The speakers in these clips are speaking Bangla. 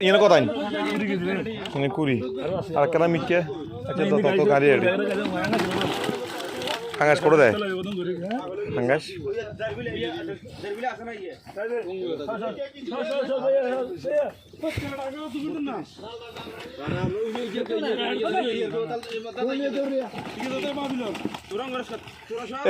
ইয়ে কথাই মানে কুড়ি আর কেন মিকে আচ্ছা তো গাড়ি আড়ি হাঙ্গাস করে দেয় হাঙ্গাস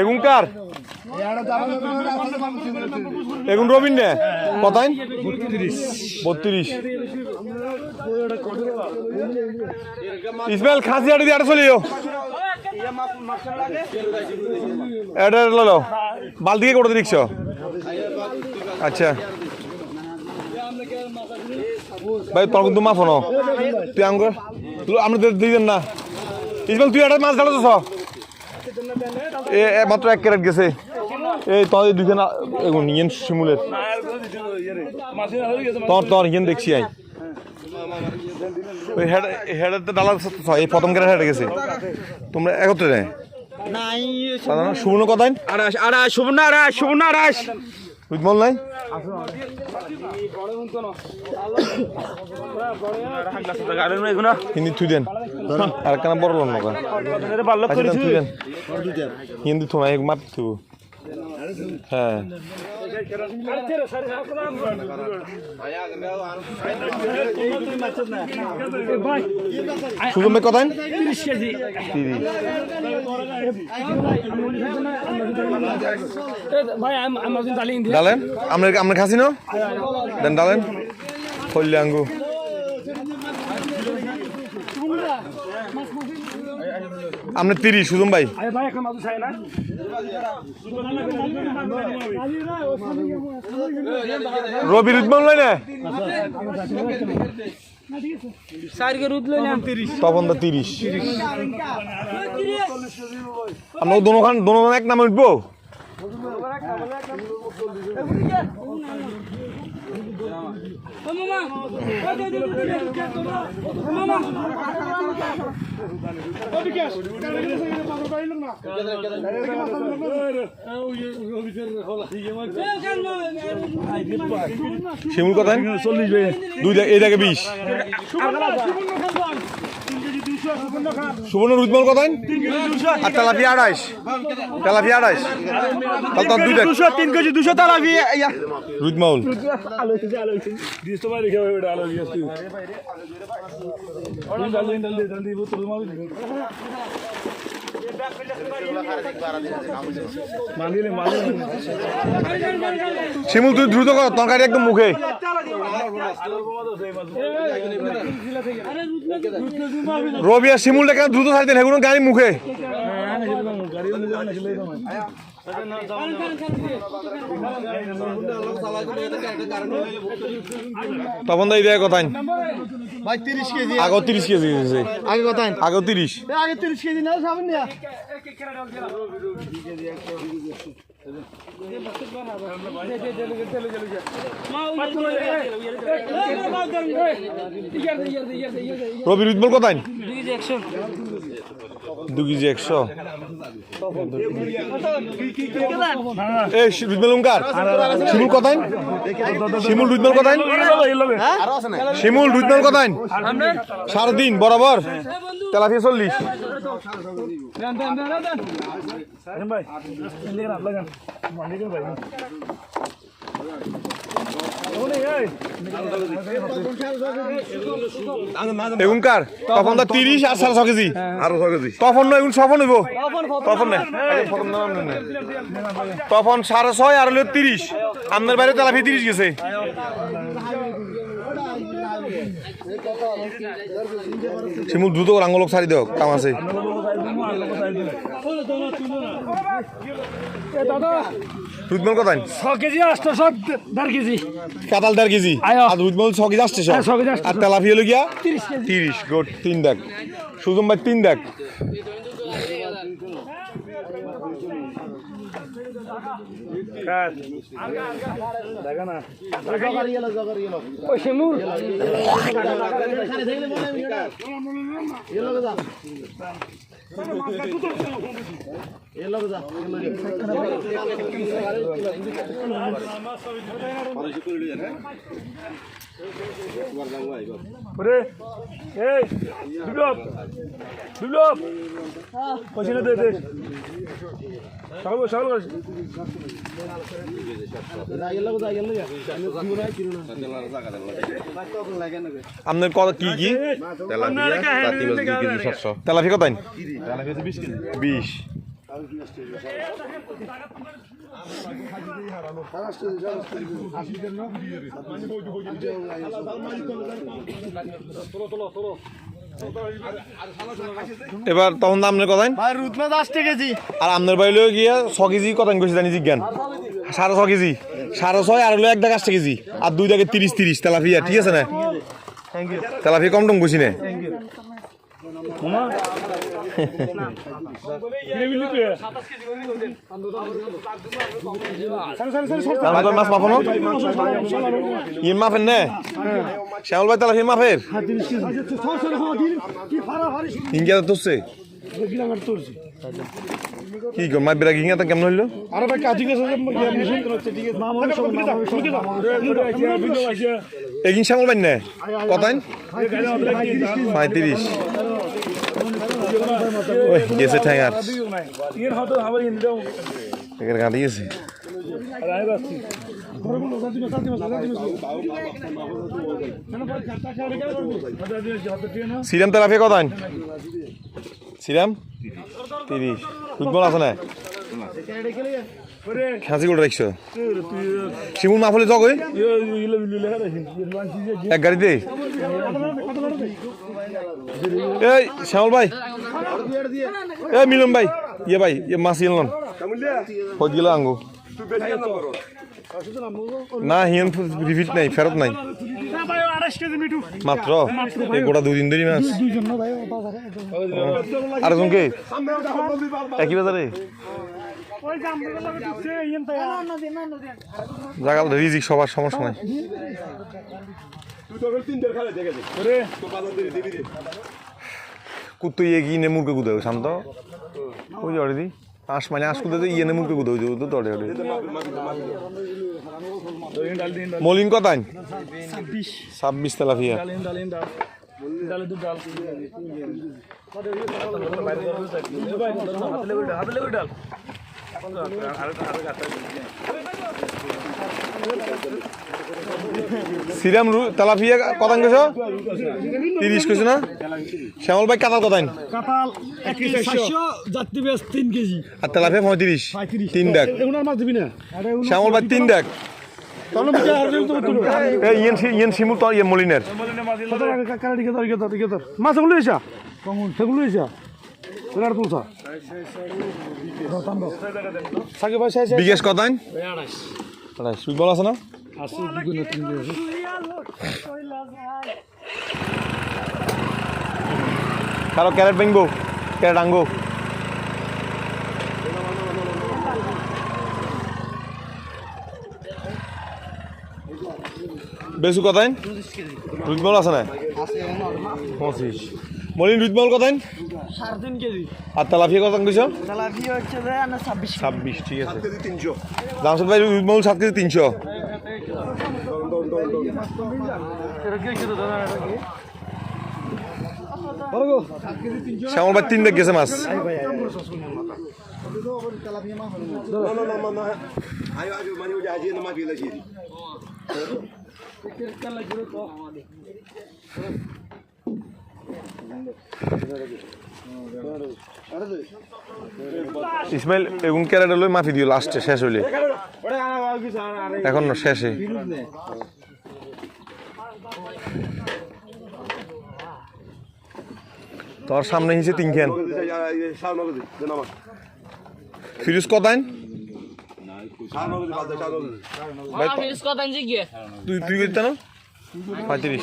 এগুন কার এগুন রবিন নে কথাই 32 ইসমাইল খাসি আড়ি দিয়ে আড়ে চলিও এটা লো বালদিকে করে দিচ্ছ আচ্ছা ভাই তোর কিন্তু মাফ ন তুই আম আমরা দিবেন না ইসমাইল তুই একটা মাছ ধরা তো এ মাত্র 1 ক্যারেট গেছে এই তোর দুইখানা এগুন ইয়েন শিমুলের তোর ইয়েন দেখছি আই ওই হেডেতে ডালা এই প্রথম ক্যারেট হেডে গেছে তোমরা একত্রে নেই সুবর্ণ কথাই আড়াইশ বুঝমল নাই হিন্দি থুই দেন আর কেন বড় লোন নকা থুই দেন হিন্দি থো না এক মাপ থু হ্যাঁ সুজন ভাই কথাই 30 কেজি ডালেন আমরা খাসি না দেন ডালেন ফল্লে আঙ্গু আমরা 30 সুজন ভাই রবি রুদমান লয় না তখন তো 30 আমরা দোনো এক নামে উঠবো শিমুল কথা 40 এই দেখে 20 সুবর্ণ রুদমল কথা আর তেলাপিয়া 28 তাহলে তো 3 কেজি 200 তেলাপিয়া রুদমল শিমুল তুই দ্রুত কর তরকারি একদম মুখে রবি আর শিমুল কেন দ্রুত ছাড়তেন এগুলো গাড়ি মুখে তখন তো এই দেয় কথাই ভাই 30 কেজি আগে 30 কেজি আগে কথাই আগে 30 কেজি না সামনে না রবি রুদমল কথাই 2 কেজি 100 এই রুদমল উঙ্কার শিমুল কথাই শিমুল রুদমল কথাই শিমুল রুদমল কথাই 3.5 বরাবর তেলাপিয়া 40 এগুনকার তখন তো 30 আর 6.5 কেজি আরো 6 কেজি তখন না এগুন সফল হইব তখন না তখন 6.5 আর হলো 30 আপনার বাইরে তেলাপি 30 গেছে শিমুল দ্রুত আঙ্গুলক ছাড়ি দেও কাম আছে রুদমল কত 6 কেজি 800 1.5 কেজি কাতাল 1.5 কেজি আর রুদমল 6 কেজি 800 আর তেলাপিয়া হলো গিয়া 30 গোট 3 দাগ সুজন ভাই 3 দাগ কাট দেখা না জগারি এলো ওই শিমুল ওরে এই বিপ্লব বিপ্লব পয়সা দে দে সকাল সকাল আপনার কত কি কি তেলাপিয়া কত 20 এবার তখন আপনার কথা ভাই রুট মাছ 10 কেজি আর আপনার বাইলে গিয়া 6 কেজি কত কইছে জানি জিজ্ঞান 6.5 কেজি 6.5 আর হলো 1 দাগ 8 কেজি আর 2 দাগে 30 তেলাপিয়া ঠিক আছে না থ্যাংক ইউ তেলাপিয়া কম টম কইছি না থ্যাংক ইউ মামা মাছ মাফানো ইয়ে মাফেন না শ্যামল ভাই তেলাপিয়া মাফের ইনকে তোরছে কি গো মাছ বেড়া গিয়ে কেমন হইলো আরে ভাই কাজী গেছে মেশিন করছে ঠিক আছে মামা এগিন শ্যামল ভাই না কতাইন 35 ওই গেছে ঠ্যাঙ্গার ইয়ের হতো আবার ইন দাও এর গাড়ি গেছে আরে আই বাসি সিরাম তেলাপিয়া কতাইন সিরাম 30 ফুটবল আছে না খাসি করে রাখছো শিমুল মাফলে জগ ওই এক গাড়িতে এই শ্যামল ভাই এই মিলন ভাই ইয়ে ভাই ইয়ে মাছ ইয়ে হয়ে গেল আঙ্গু না হিয়ান রিপিট নাই ফেরত নাই মাত্র এই গোটা 2 দিন ধরে মাছ আর জনকে একই বাজারে জাগাল রিজিক সবার সমস্যা নাই কুত্তো ইয়ে কি নে মুরগে কুদে শান্ত ওই জড়ে দি আস মানে আস কুদে ইয়ে নে মুরগে কুদে তো দড়ে দড়ে মলিন কতাইন 26 তেলাপিয়া সিরাম তেলাপিয়া কত কইছ 30 কইছ না শ্যামল ভাই কাতাল কতাইন কাতাল 400 যাত্রী বেশ 3 কেজি আর তেলাপিয়া 35 3 ডাক এগুনার মাছ দিবি না শ্যামল ভাই 3 ডাক তাহলে মিটা আর তো তুলো এই ইয়েন শিমুল তো ইয়ে মলিনের মাছ গুলো এসা সেগুলো এসা এর তুলসা সাকে ভাই শেষ বিগেশ কতাইন 28 সুইবল আছে না আছে দুগুণ 3 দিয়েছে কারো ক্যারেট ভাঙবো ক্যারেট আঙ্গো বেসু কতাইন রুটবল আছে না 25 মলিন রুটবল কতাইন 3.5 কেজি আর তেলাপিয়া কত কইছ তেলাপিয়া হচ্ছে যে 26 ঠিক আছে জামশেদ ভাই রুটবল 7 কেজি 300 শ্যামল ভাই 3 ডাক গেছে মাছ ইসমাইল এগুন ক্যারেট লই মাফি দিও লাস্টে শেষ হইলে এখন না শেষে তোর সামনে হিসে 3 খান ফিরুজ কতাইন তুই কইতে না 35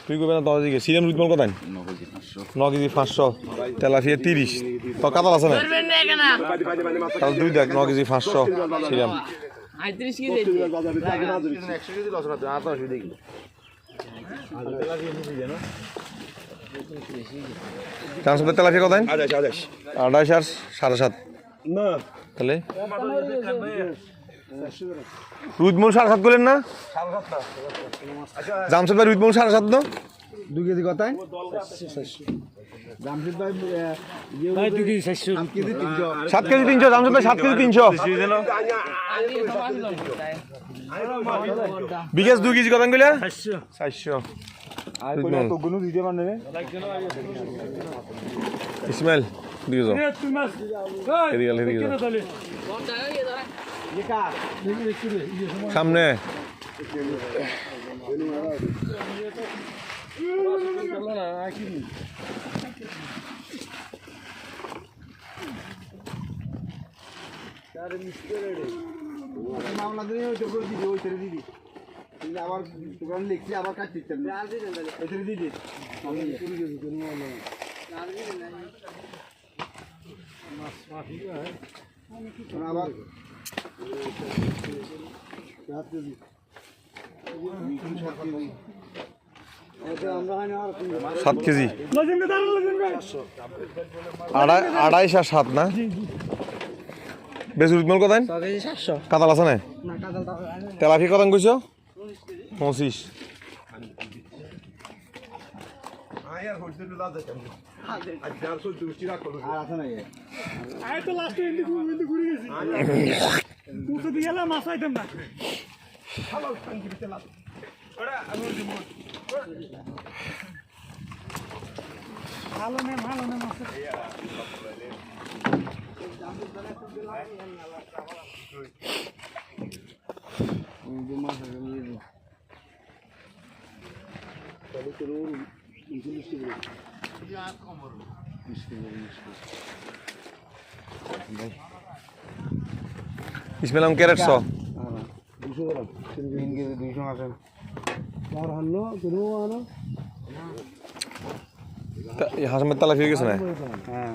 তুই কইবে না 10 কেজি সিরাম রুটবল কতাইন 9 কেজি 500 তেলাপিয়া 30 তো কাতাল আছে না তাহলে 2 দেখ 9 কেজি 500 সিরাম 35 কেজি 100 কেজি লস না তুই আতা অসুবিধা কি ট্রান্সফার তেলাপিয়া কতাইন 28 আর 7.5 না তাহলে রুদমূল 7.5 করলেন না জামশেদ ভাই রুদমূল 7.5 না 2 কেজি কথায় 400 জামশেদ ভাই ভাই 2 কেজি 400 আম কেজি 300 7 কেজি 300 জামশেদ ভাই 7 কেজি 300 বিকাশ 2 কেজি কত কইলা 400 আর কইলা তো গুনো দিতে মানে ইসমাইল দিও যাও এদিকে যাও সামনে মামলা দিয়ে ওই তো দিদি ওই ছেড়ে দিদি আবার দোকান লিখছি আবার কাজ দিচ্ছেন ওই ছেড়ে দিদি আবার 7 কেজি আড়াই 7 না বেশ রুদমূল কত কাতাল আছে না তেলাপি কত কইছো 25 ইসমাইল আম ক্যারেট 100 200 গ্রাম 3 কেজি 200 আছে আর হান্ন কিনো আনো হাসমের তালা ফিরে গেছে না হ্যাঁ